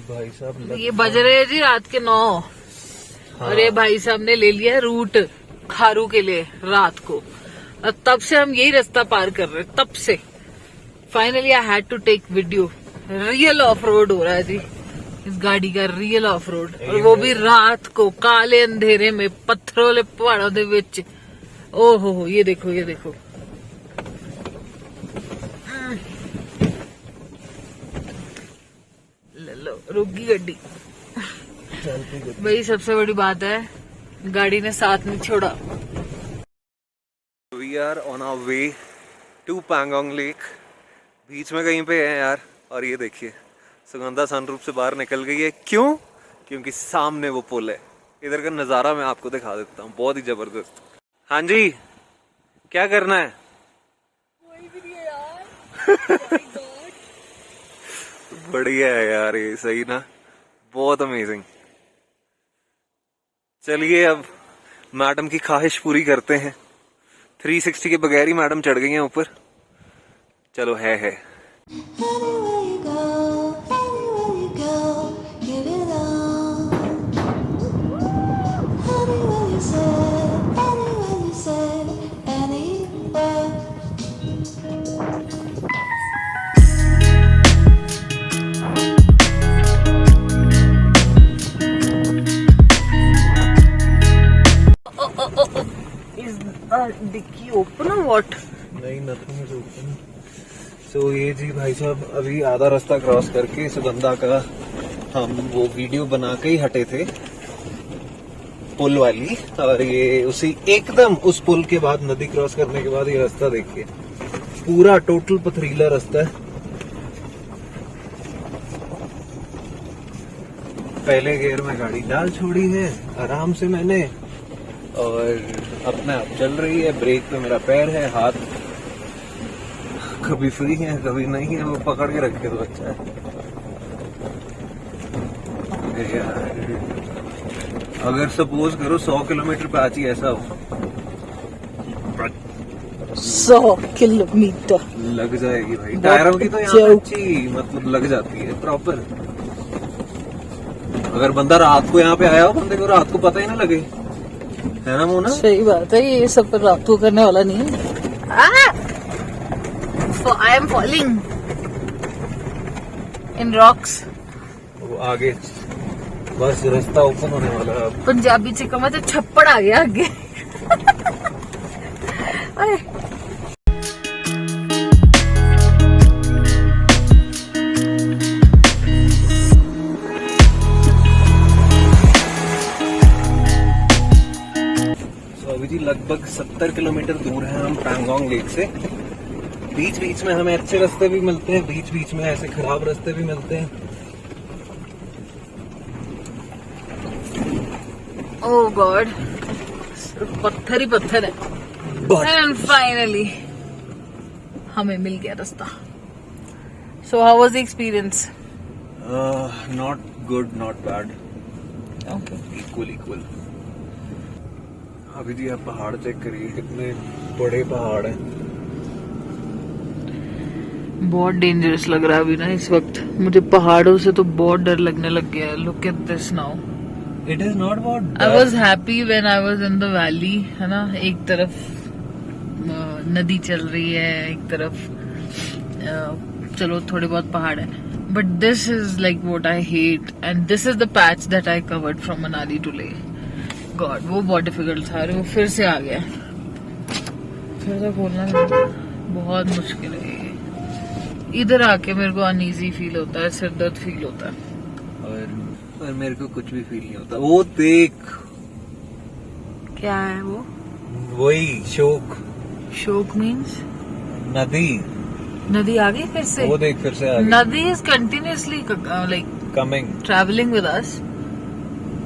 भाई साहब ये बज रहे हैं जी रात के 9। हाँ। और ये भाई साहब ने ले लिया रूट खारू के लिए रात को, और तब से हम यही रास्ता पार कर रहे हैं। तब से finally I had to take video. Real off road हो रहा है जी इस गाड़ी का, रियल ऑफ रोड, और वो भी रात को काले अंधेरे में पत्थरों वाले पहाड़ों के विच। ओहो ये देखो ये देखो। ले लो रुकी गड्डी। भाई सबसे बड़ी बात है गाड़ी ने साथ नहीं छोड़ा। We are on our way to Pangong lake. बीच में कहीं पे है यार, और ये देखिए सुगंधा सनरूफ से बाहर निकल गई है। क्यों? क्योंकि सामने वो पुल है। इधर का नजारा मैं आपको दिखा देता हूँ, बहुत ही जबरदस्त। हाँ जी, क्या करना है? कोई भी नहीं है यार। बढ़िया है यार, ये सही ना, बहुत अमेजिंग। चलिए अब मैडम की ख्वाहिश पूरी करते हैं। 360 के बगैर ही मैडम चढ़ गई हैं ऊपर। चलो है। डिक्की ओपन और व्हाट? नहीं, नथिंग इज ओपन। सो ये जी भाई साहब अभी आधा रास्ता क्रॉस करके सुगंधा का हम वो वीडियो बना के ही हटे थे, पुल वाली। और ये उसी एकदम उस पुल के बाद नदी क्रॉस करने के बाद ये रास्ता देखिए, पूरा टोटल पथरीला रास्ता है। पहले गियर में गाड़ी डाल छोड़ी है आराम से मैंने, और अपने आप चल रही है। ब्रेक पे मेरा पैर है, हाथ कभी फ्री है कभी नहीं है, वो पकड़ के रखे तो अच्छा है यार। अगर सपोज करो 100 किलोमीटर पे आज ही ऐसा हो, 100 किलोमीटर लग जाएगी भाई। टायरों की तो यहाँ अच्छी मतलब लग जाती है प्रॉपर। अगर बंदा रात को यहाँ पे आया हो, बंदे को रात को पता ही ना लगे, है ना मोना? सही बात है, ये सब पर रात को करने वाला नहीं है। I am falling in rocks. वो आगे बस रास्ता ओपन होने वाला है अब। पंजाबी से कमा तो छप्पड़ आ गया आगे। अभी जी लगभग 70 किलोमीटर दूर है हम पैंगोंग लेक से। बीच बीच में हमें अच्छे रास्ते भी मिलते हैं, बीच बीच में ऐसे खराब रास्ते भी मिलते हैं। ओह गॉड, सिर्फ पत्थर ही पत्थर है। एंड फाइनली हमें मिल गया रास्ता। So how was the experience? Not good not bad, okay. Equal. अभी जी आप पहाड़ चेक करिए, कितने बड़े पहाड़ हैं। बहुत डेंजरस लग रहा है अभी ना इस वक्त। मुझे पहाड़ों से तो बहुत डर लगने लग गया है। Look at this now. It is not about. I was happy when I was in the valley, है ना। एक तरफ नदी चल रही है, एक तरफ चलो थोड़े बहुत पहाड़ है, but this is like what I hate, and this is the patch that I covered from Manali to Leh. God, वो बहुत डिफिकल्ट था। वो फिर से आ गया, फिर से बोलना बहुत मुश्किल है। इधर आके मेरे को अनईजी फील होता है, सिर दर्द फील होता है। और मेरे को कुछ भी फील नहीं होता। वो देख, क्या है वो? वही शोक। शोक मीन्स नदी आ गई फिर से। वो देख फिर से आ गई। नदी is continuously like coming, travelling with us.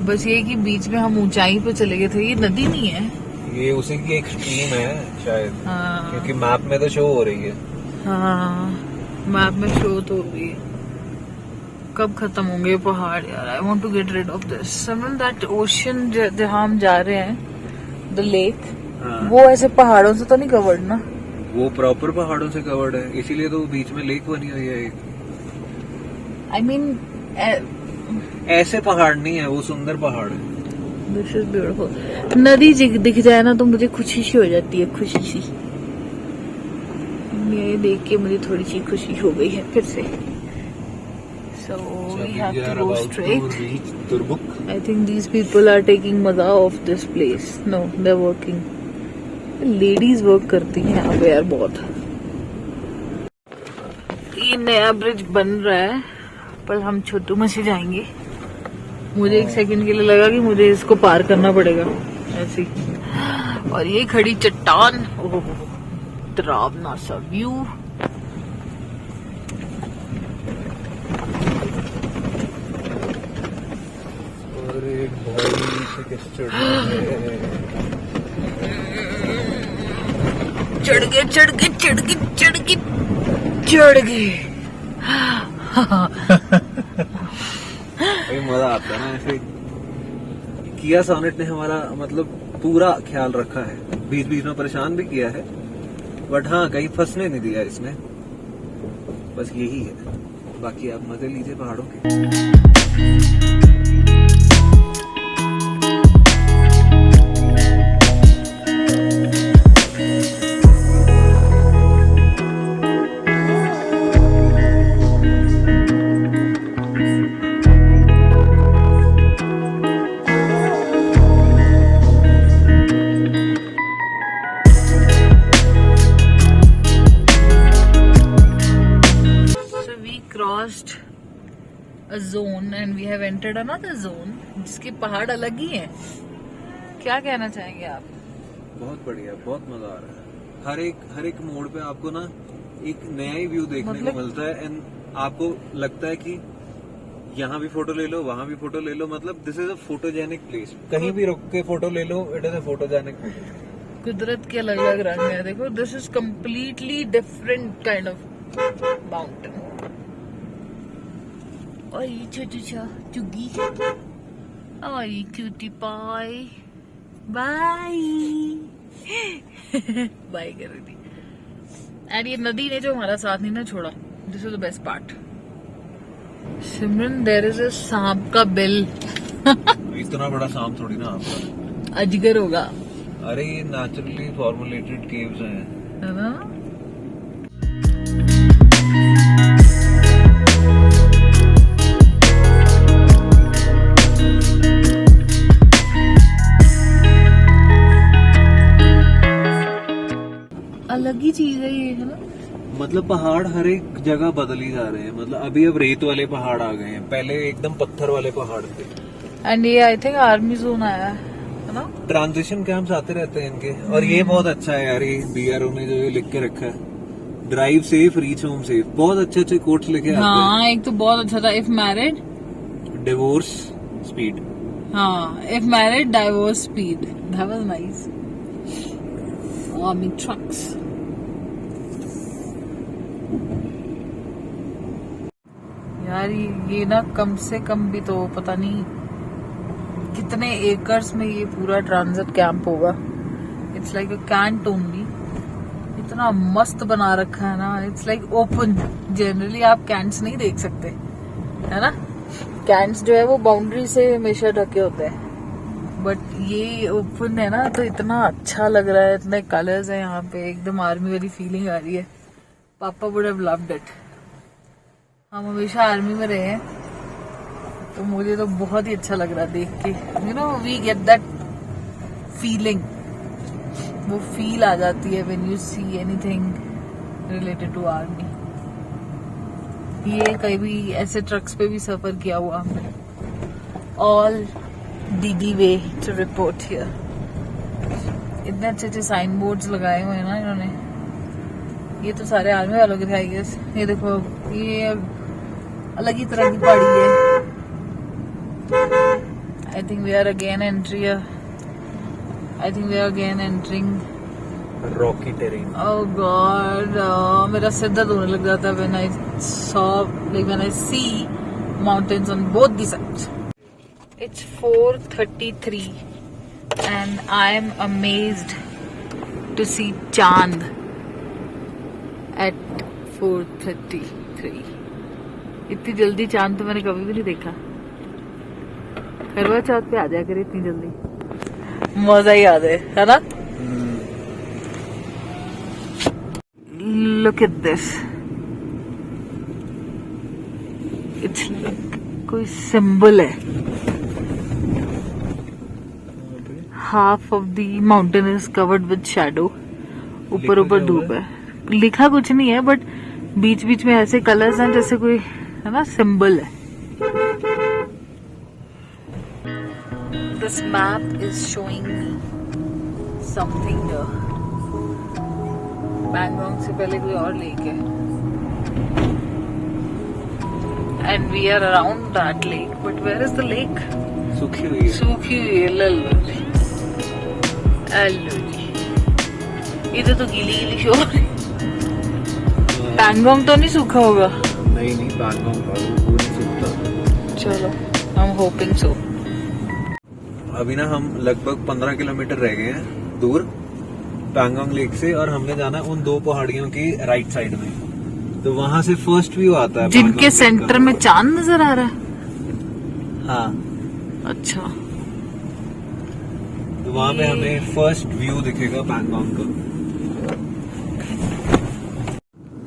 बस ये कि बीच में हम ऊंचाई पे चले गए थे। ये नदी नहीं है, ये उसी की एक स्ट्रीम है शायद। हाँ। क्योंकि मैप में तो शो हो रही है। हाँ, मैप में शो तो हो रही है। कब खत्म होंगे पहाड़ यार? I want to get rid of this. Someone that ocean जहाँ हम जा रहे हैं, द लेक, वो ऐसे पहाड़ों से तो नहीं कवर्ड ना? वो प्रॉपर पहाड़ों से कवर्ड है, इसीलिए तो बीच में लेक बनी हुई है। आई मीन ऐसे पहाड़ नहीं है, वो सुंदर पहाड़ है। This is beautiful. नदी दिख जाए ना तो मुझे खुशी सी हो जाती है, खुशी सी। ये देख के मुझे थोड़ी सी खुशी हो गई है फिर से। So we have to go straight. I think these people are taking मजा of this place. No, they're working. Ladies work करती हैं यहाँ पे यार बहुत। ये नया ब्रिज बन रहा है पर हम छोटू में से जाएंगे। मुझे एक सेकंड के लिए लगा कि मुझे इसको पार करना पड़ेगा ऐसे ही। और ये खड़ी चट्टान, ओह डरावना सा व्यू। और एक भाई से कैसे चढ़ना है। चढ़ गए मजा आता है ना ऐसे। किया सोनेट ने हमारा मतलब पूरा ख्याल रखा है, बीच बीच में परेशान भी किया है, बट हाँ कहीं फंसने नहीं दिया इसने। बस यही है, बाकी आप मजे लीजिए पहाड़ों के। Crossed a zone and we have entered another zone जिसके पहाड़ अलग ही हैं। क्या कहना चाहेंगे आप? बहुत बढ़िया, बहुत मजा आ रहा है। हर एक मोड़ पे आपको ना एक नया ही व्यू देखने को मिलता है एंड आपको लगता है कि यहाँ भी फोटो ले लो, वहाँ भी फोटो ले लो। मतलब this is a photogenic place. कहीं भी रुक के फोटो ले लो, it is a photogenic place. कुदरत के अलग अलग रंग है। देखो, this is completely different kind of mountain. और ये छोटू सा चुगी, और ये क्यूटी पाई, बाय बाय कर रही थी। एंड ये नदी ने जो हमारा साथ नहीं ना छोड़ा, this is the best part. Simran, there is a सांप का बिल। इतना बड़ा सांप थोड़ी ना आपका, अजगर होगा। अरे ये नेचुरली फॉर्मुलेटेड केव्स हैं, है ना। अलग ही चीज है ये, है ना। मतलब पहाड़ हर एक जगह बदल ही जा रहे हैं। मतलब अभी अब रेत वाले पहाड़ आ गए हैं, पहले एकदम पत्थर वाले पहाड़ थे। एंड ये आई थिंक आर्मी जोन आया है ना। ट्रांजिशन कैंप्स आते रहते हैं इनके। और ये बहुत अच्छा है यार, ये बीआरओ ने जो ये लिख के रखा है, drive safe reach home safe. बहुत अच्छे अच्छे कोट्स लिखे आते हैं। हाँ, एक तो बहुत अच्छा था, इफ मैरिड डिवोर्स स्पीड। हाँ, if married divorce speed, that was nice. Army trucks. यार ये ना कम से कम भी तो पता नहीं कितने एकर्स में ये पूरा ट्रांजिट कैंप होगा। It's like a cantt only. इतना मस्त बना रखा है ना, इट्स लाइक ओपन। जनरली आप कैंट्स नहीं देख सकते, है ना। कैंट्स जो है वो बाउंड्री से हमेशा ढके होते हैं, बट ये ओपन है ना, तो इतना अच्छा लग रहा है। इतने कलर्स है यहाँ पे, एकदम आर्मी वाली फीलिंग आ रही है। पापा वुड हैव लव्ड इट। हम हमेशा आर्मी में रहे हैं, तो मुझे तो बहुत ही अच्छा लग रहा है देख के। You know, we get that feeling, वो फील आ जाती है when you see anything related to army. ये कहीं भी ऐसे ट्रक्स पे भी सफर किया हुआ हमने। All DD way to report here. इतने अच्छे अच्छे साइन बोर्ड्स लगाए हुए हैं ना इन्होंने। ये तो सारे आर्मी वालों के थे आई गेस। ये देखो, ये अलग ही तरह की पहाड़ी है। I think we are again entering rocky terrain. Oh god, मेरा सिर दर्द होने लग जाता है when I see mountains on both the sides. It's 4:33 and I am amazed to see Chand at 4:33. इतनी जल्दी चांद तो मैंने कभी भी नहीं देखा। करवा चौथ पे आ जाया करे इतनी जल्दी, मजा ही आ जाए, है ना। Look at this, it's like कोई सिंबल है। Half of the mountain is covered with shadow, ऊपर ऊपर धूप है, लिखा कुछ नहीं है बट बीच बीच में ऐसे कलर्स हैं जैसे कोई, है ना, सिंबल है। This map is showing me something. Pangong से पहले कोई और लेक है and we are around that lake, but where is the lake? सूखी हुई है, सूखी हुई है। लल्लो जी, इधर तो गीली गीली शो। पैंगोंग तो नहीं सूखा होगा? नहीं पैंगोंग पूरी सूखता। चलो, आई एम होपिंग सो। अभी ना हम लगभग 15 किलोमीटर रह गए हैं दूर पैंगोंग लेक से, और हमने जाना है उन 2 पहाड़ियों की राइट साइड में, तो वहां से फर्स्ट व्यू आता है जिनके सेंटर में चांद नजर आ रहा है। हाँ, अच्छा, तो वहां पे हमें फर्स्ट व्यू दिखेगा पैंगोंग का।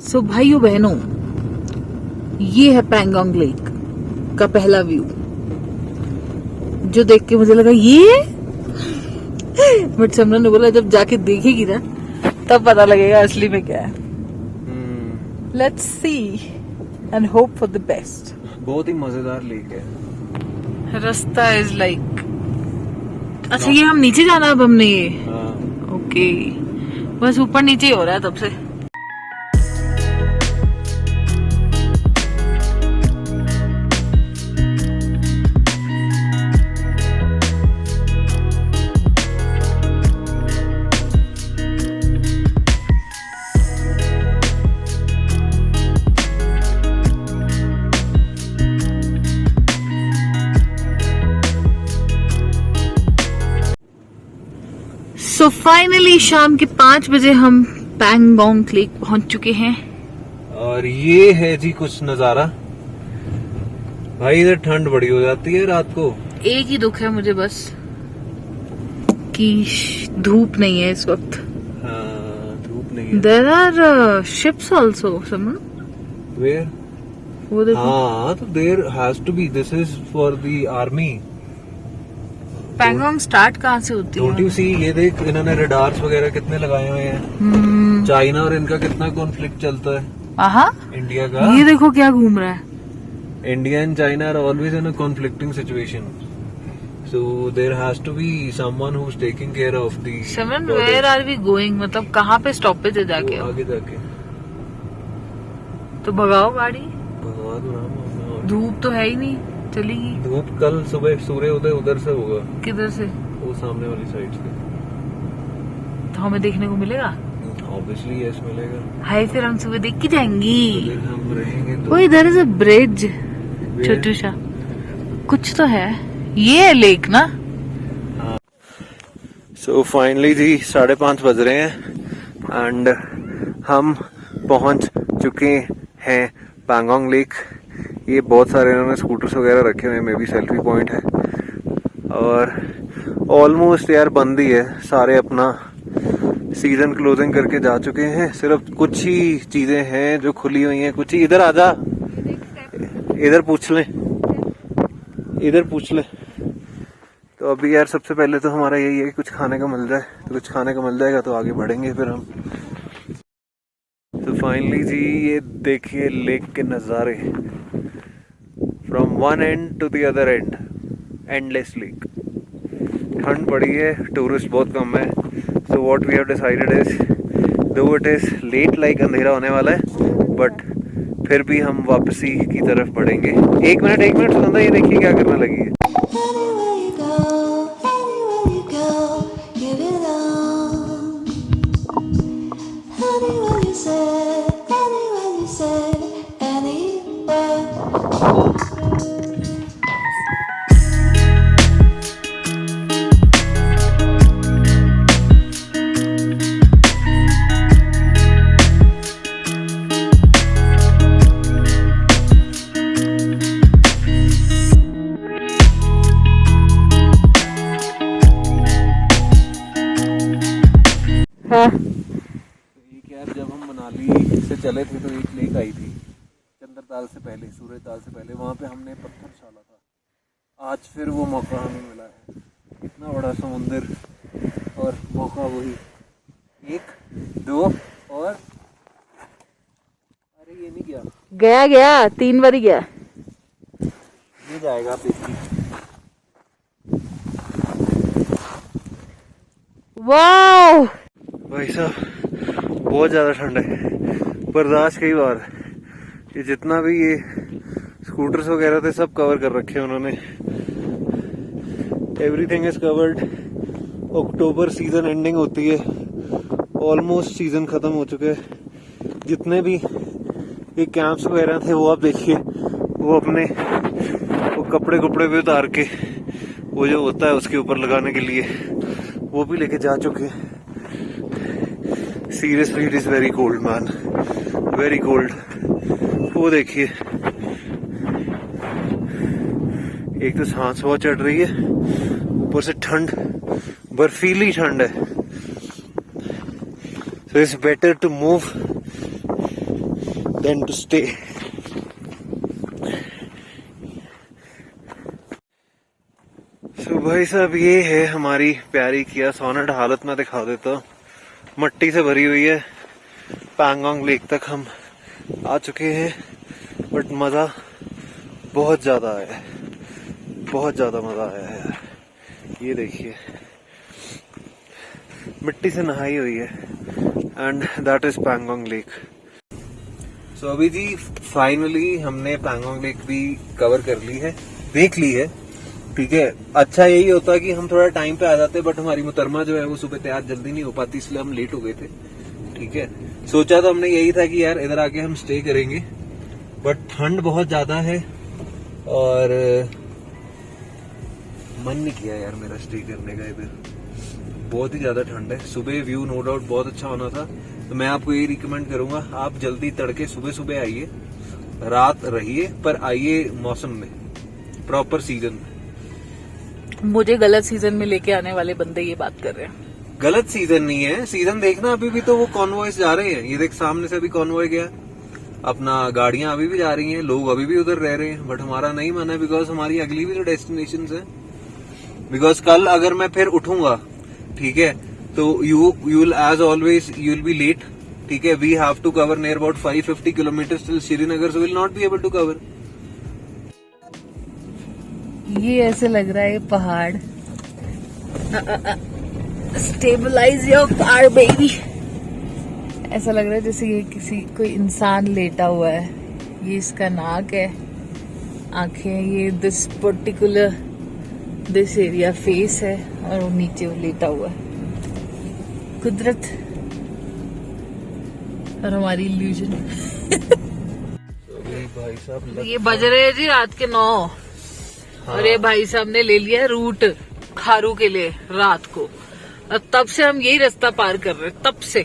सो भाइयों बहनों, ये है पैंगोंग लेक का पहला व्यू, जो देख के मुझे लगा ये, बट सिमरन ने बोला जब जाके देखेगी ना तब पता लगेगा असली में क्या है। Let's see and hope for the best. बहुत ही मजेदार लेक है। रास्ता इज लाइक, अच्छा ये हम नीचे जाना अब हमने ये, हाँ। ओके, बस ऊपर नीचे ही हो रहा है तब से। सो फाइनली शाम के 5 बजे हम पैंगोंग लेक पहुंच चुके हैं, और ये है जी कुछ नजारा। भाई इधर ठंड बड़ी हो जाती है रात को। एक ही दुख है मुझे बस कि धूप नहीं है इस वक्त। हाँ, धूप नहीं है। There are ships also someone where? वो देखो। हाँ, तो there has to be, this is for the army. Pangong start कहाँ से होती डोंट यू है? सी, ये देख इन्होंने रडार्स वगैरह कितने लगाए हुए हैं। चाइना और इनका कितना कॉन्फ्लिक्ट चलता है, आहा, इंडिया का। ये देखो क्या घूम रहा है। India and China are always in a conflicting situation, so there has to be someone who's taking care of the समन, borders. Where are we going? मतलब कहाँ पे स्टॉपेज है जाके? वो आगे जाके तो भगाओ गाड़ी, भगवान राम। धूप तो है ही नहीं, चलेगी। धूप कल सुबह सूर्य उदय उधर से होगा, किधर से? वो सामने वाली साइड से। तो हमें देखने को मिलेगा? ऑब्वियसली यस मिलेगा। हाय, फिर हम सुबह देख के जाएंगी। फिर हम रहेंगे तो। वो इधर इज अ ब्रिज, छोटू सा कुछ तो है। ये है लेक ना? सो फाइनली जी 5:30 बज रहे हैं एंड हम पहुंच चुके हैं पैंगोंग लेक। ये बहुत सारे इन्होंने स्कूटर्स वगैरह रखे हुए हैं, मे बी सेल्फी पॉइंट है, और ऑलमोस्ट यार बंद ही है, सारे अपना सीजन क्लोजिंग करके जा चुके हैं। सिर्फ कुछ ही चीजें हैं जो खुली हुई हैं, कुछ ही। इधर आजा, इधर पूछ ले, इधर पूछ ले। तो अभी यार सबसे पहले तो हमारा यही है कि कुछ खाने का मिल जाए, तो कुछ खाने का मिल जाएगा तो आगे बढ़ेंगे फिर हम। तो फाइनली जी ये देखिए लेक के नज़ारे, from one end to the other end, endless lake. ठंड पड़ी है, टूरिस्ट बहुत कम है, so what we have decided is, though it is late, like अंधेरा होने वाला है, बट फिर भी हम वापसी की तरफ बढ़ेंगे। एक मिनट सुनंदा, ये देखिए क्या करने लगी है। एक यार जब हम मनाली से चले थे तो एक लेक आई थी चंद्रताल से पहले, सूर्यताल से पहले, वहाँ पे हमने पत्थर डाला था। आज फिर वो मौका हमें मिला है, इतना बड़ा समुंदर और मौका वही 1 2 और अरे ये नहीं गया गया 3 बार गया। ये जाएगा आप देखिए। वाह भाई साहब बहुत ज़्यादा ठंड है, बर्दाश्त कई बार। ये जितना भी ये स्कूटर्स वगैरह थे सब कवर कर रखे हैं उन्होंने, everything is covered. October season ending होती है, ऑलमोस्ट सीजन ख़त्म हो चुके हैं। जितने भी ये कैंप्स वगैरह थे वो आप देखिए, वो अपने वो कपड़े भी उतार के वो जो होता है उसके ऊपर लगाने के लिए वो भी लेके जा चुके हैं। Seriously it is very cold man, very cold. वो देखिए एक तो सांस बहुत चढ़ रही है, ऊपर से ठंड, बर्फीली ठंड है। So it's better to move than to stay. So भाई साहब ये है हमारी प्यारी किया सोनेट, हालत में दिखा देता हूँ, मट्टी से भरी हुई है। पैंगोंग लेक तक हम आ चुके हैं, बट मज़ा बहुत ज़्यादा आया है, बहुत ज़्यादा मज़ा आया है। ये देखिए मिट्टी से नहाई हुई है and that is Pangong lake. So अभी जी फाइनली हमने पैंगोंग लेक भी कवर कर ली है, देख ली है, ठीक है। अच्छा यही होता कि हम थोड़ा टाइम पे आ जाते, बट हमारी मुतरमा जो है वो सुबह तैयार जल्दी नहीं हो पाती, इसलिए हम लेट हो गए थे, ठीक है। सोचा तो हमने यही था कि यार इधर आके हम स्टे करेंगे, बट ठंड बहुत ज्यादा है और मन नहीं किया यार मेरा स्टे करने का इधर, बहुत ही ज्यादा ठंड है। सुबह व्यू नो डाउट बहुत अच्छा होना था, तो मैं आपको यही रिकमेंड करूंगा आप जल्दी तड़के सुबह सुबह आइए, रात रहिए, पर आइए मौसम में, प्रॉपर सीजन में। मुझे गलत सीजन में लेके आने वाले बंदे ये बात कर रहे हैं। गलत सीजन नहीं है, सीजन देखना। अभी भी तो वो कॉन्वॉयज जा रहे हैं, ये देख सामने से अभी कॉन्वॉय गया, अपना गाड़ियां अभी भी जा रही हैं, लोग अभी भी उधर रह रहे हैं, बट हमारा नहीं मन है बिकॉज हमारी अगली भी तो डेस्टिनेशंस है। बिकॉज कल अगर मैं फिर उठूंगा, ठीक है, तो you will as always you will be late, ठीक है। We have to cover near about 550 kilometre till Srinagar, so will not be able to cover. ये ऐसे लग रहा है पहाड़, स्टेबलाइज योर कार बेबी। ऐसा लग रहा है जैसे ये किसी कोई इंसान लेटा हुआ है। ये इसका नाक है, आंखें, ये this particular this area face है, और वो नीचे वो लेटा हुआ है। कुदरत और हमारी इल्यूजन। भाई साहब ये बज रहे हैं जी रात के 9। हाँ। और ये भाई साहब ने ले लिया रूट खारू के लिए रात को, और तब से हम यही रास्ता पार कर रहे हैं। तब से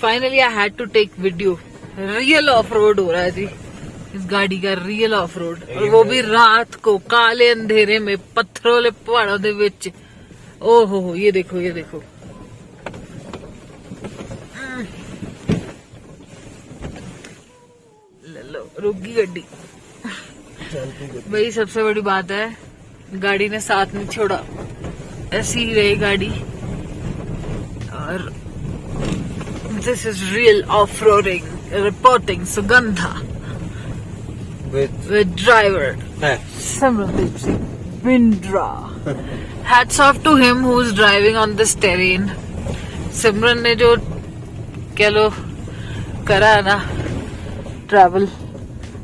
finally I had to take video. Real off road हो रहा है जी इस गाड़ी का, रियल ऑफ रोड, और वो भी रात को काले अंधेरे में पत्थरों वाले पहाड़ों दे विच। ओहो ये देखो, ये देखो। ले लो, रुकी गड्डी। भाई सबसे बड़ी बात है गाड़ी ने साथ नहीं छोड़ा, ऐसी ही रही गाड़ी। और this is real off roading, reporting Sugandha with driver Simrandeep Singh Bindra. Hats off to him who's driving on this terrain. सिमरन ने जो कह लो करा है ना ट्रैवल,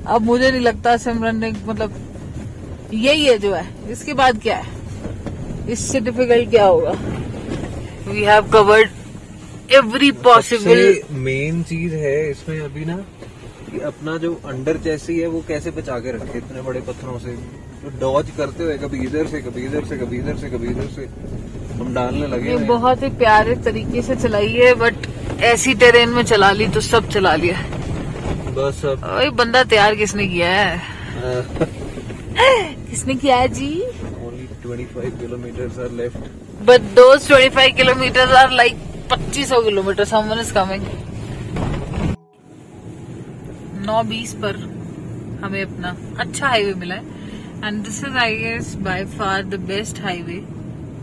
अब मुझे नहीं लगता सिमरन ने, मतलब यही है जो है, इसके बाद क्या है, इससे डिफिकल्ट क्या होगा। We have covered every possible. Main चीज है इसमें अभी ना कि अपना जो अंडर चेसी है वो कैसे बचा के रखे इतने बड़े पत्थरों से, तो डॉज करते हुए कभी इधर से कभी इधर से कभी इधर से कभी इधर से हम डालने लगे। ये बहुत ही प्यारे तरीके से चलाई है, बट ऐसी टेरेन में चला ली तो सब चला लिया बस। अब ओए बंदा तैयार किसने किया है? किसने किया है जी? only 25 kilometers are left. But those 25 kilometers are like 2500 kilometre someone is coming. 9:20 पर हमें अपना अच्छा हाईवे मिला है and this is I guess by far the best highway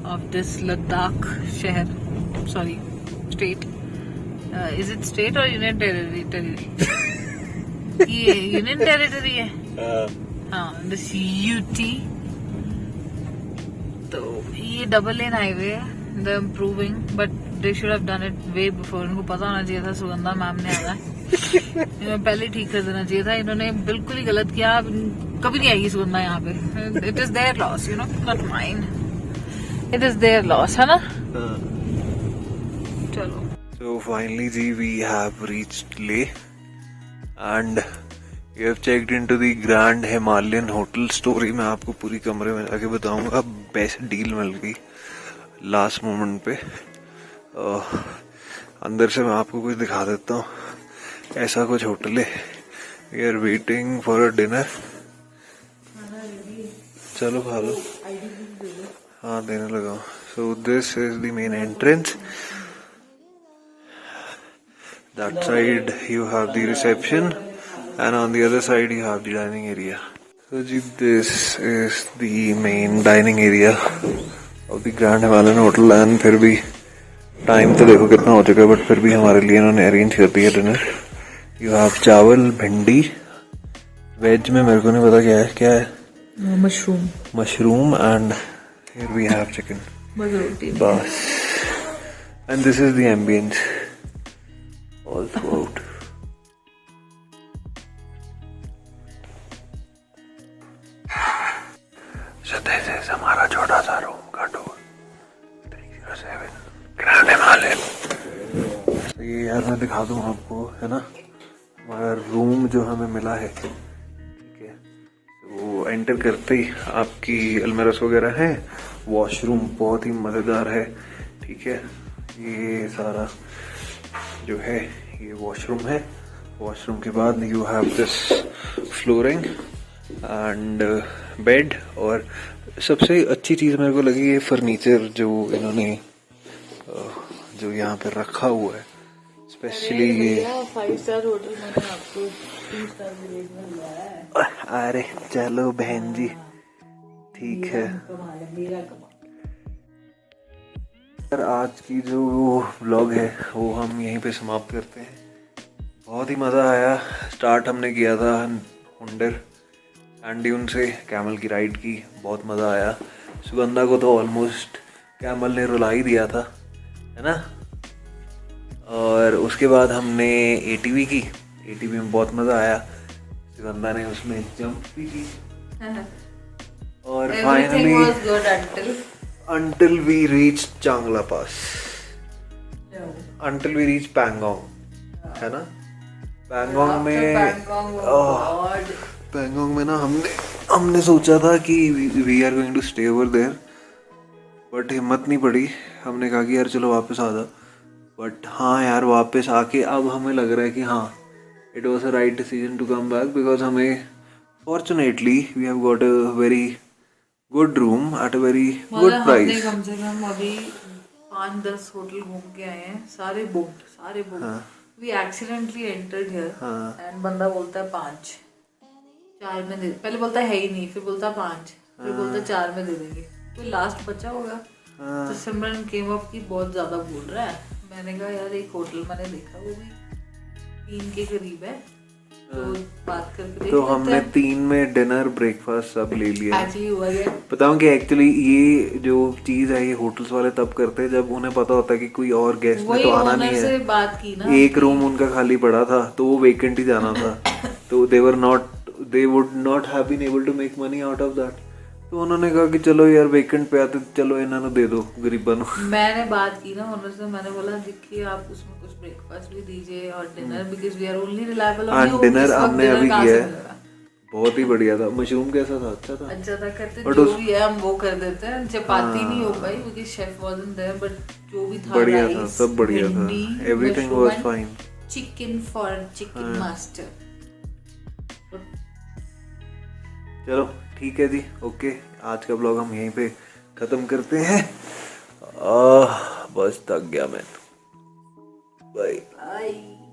of this Ladakh शहर, sorry state. Is it state और union territory? ये union territory है, हाँ, दिस यूटी। तो ये डबल लेन हाईवे है, the improving, but they should have done it way before. इनको पता होना चाहिए था सुगंधा मैम ने आना है, इन्हें पहले ठीक कर देना चाहिए था। इन्होंने बिल्कुल ही गलत किया, कभी नहीं आएगी सुगंधा यहाँ पे। It is their loss, you know, not mine. It is their loss, है ना। चलो, So finally जी we have reached Leh and we have checked into the Grand Himalayan Hotel। Story मैं आपको पूरी कमरे में जाके बताऊंगा। बेस्ट डील मिल गई लास्ट मोमेंट पे। अंदर से मैं आपको कुछ दिखा देता हूँ। ऐसा कुछ होटल है। We are waiting for a dinner. चलो खा लो। हाँ देने लगा। So this is the main entrance. That side you have the reception and on the other side you have the dining area. So ji, this is the main dining area of the Grand Himalayan Hotel and फिर भी time तो देखो कितना हो चुका है, but फिर भी हमारे लिए इन्होंने अरेंज कर दिया डिनर। यू हैव चावल, भिंडी, वेज में मेरे को नहीं पता क्या है, mushroom and here we have chicken, बस। And this is the ambience all throughout। So this is हमारा छोटा सा रूम का टूर 307 ग्रैंड हिमालयन। ये यार मैं दिखा दूं आपको, है ना, हमारा रूम जो हमें मिला है, ठीक है। तो एंटर करते ही आपकी अलमीरास वगैरह है। वॉशरूम बहुत ही मज़ेदार है, ठीक है। ये सारा जो है ये वॉशरूम है। वॉशरूम के बाद you have this flooring and bed. और सबसे अच्छी चीज़ मेरे को लगी ये फर्नीचर जो इन्होंने जो यहाँ पे रखा हुआ है, स्पेशली ये 5 स्टार होटल मैंने आपको 3 स्टार विलेज में लिया है। अरे चलो बहन जी, ठीक है। सर आज की जो व्लॉग है वो हम यहीं पे समाप्त करते हैं। बहुत ही मज़ा आया। स्टार्ट हमने किया था हुंडर सैंड ड्यून से, कैमल की राइड की, बहुत मज़ा आया। सुगंधा को तो ऑलमोस्ट कैमल ने रुला ही दिया था, है ना। और उसके बाद हमने एटीवी की। एटीवी में बहुत मज़ा आया। सुगंधा ने उसमें जंप भी की और finally until we reach Changla Pass, until we reach Pangong, है ना। पैंगोंग में ना हमने सोचा था कि we are going to stay over there, but हिम्मत नहीं पड़ी। हमने कहा कि यार चलो वापस आ जाओ। बट हाँ यार, वापस आके अब हमें लग रहा है कि हाँ it was a right decision to come back, because हमें fortunately we have got a very good room at a very good price. हमने कम से कम अभी 5-10 होटल घूम के आए हैं, सारे book. We accidentally entered here and बंदा बोलता है 5, 4 में दे, पहले बोलता है ही नहीं, फिर बोलता 5, फिर बोलता 4 में दे देंगे, कोई लास्ट बचा होगा। तो सिमरन केम अप की बहुत ज्यादा बोल रहा है। मैंने कहा यार एक होटल मैंने देखा वो भी 3 के करीब है, तो बात करके तो हमने 3 में डिनर ब्रेकफास्ट सब ले लिया। एक्चुअली हुआ क्या, बताऊं कि एक्चुअली ये जो चीज है ये होटल्स वाले तब करते हैं जब उन्हें पता होता है कि कोई और गेस्ट ने तो आना नहीं है। से बात की ना, एक रूम उनका खाली पड़ा था तो वो वेकेंट ही जाना था। तो they would not have been able to make money out of that। तो उन्होंने कहा कि चलो यार वेकेंट पे आते, चलो इन्होंने दे दो गरीबा नु। मैंने बात की ना उनसे, मैंने बोला देखिए आप उसमें कुछ ब्रेकफास्ट भी दीजिए और dinner, because we are only reliable on dinner. हमने अभी किया है, बहुत ही बढ़िया था। मशरूम कैसा था? अच्छा था करते जो भी है हम वो कर देते हैं। चपाती नहीं हो पाई क्योंकि शेफ वाज़न्ट देयर, बट जो भी था बढ़िया था, सब बढ़िया था, everything was fine. Chicken for chicken master. चलो ठीक है जी, ओके। आज का ब्लॉग हम यहीं पे ख़त्म करते हैं। बस थक गया मैं। बाय। बाय।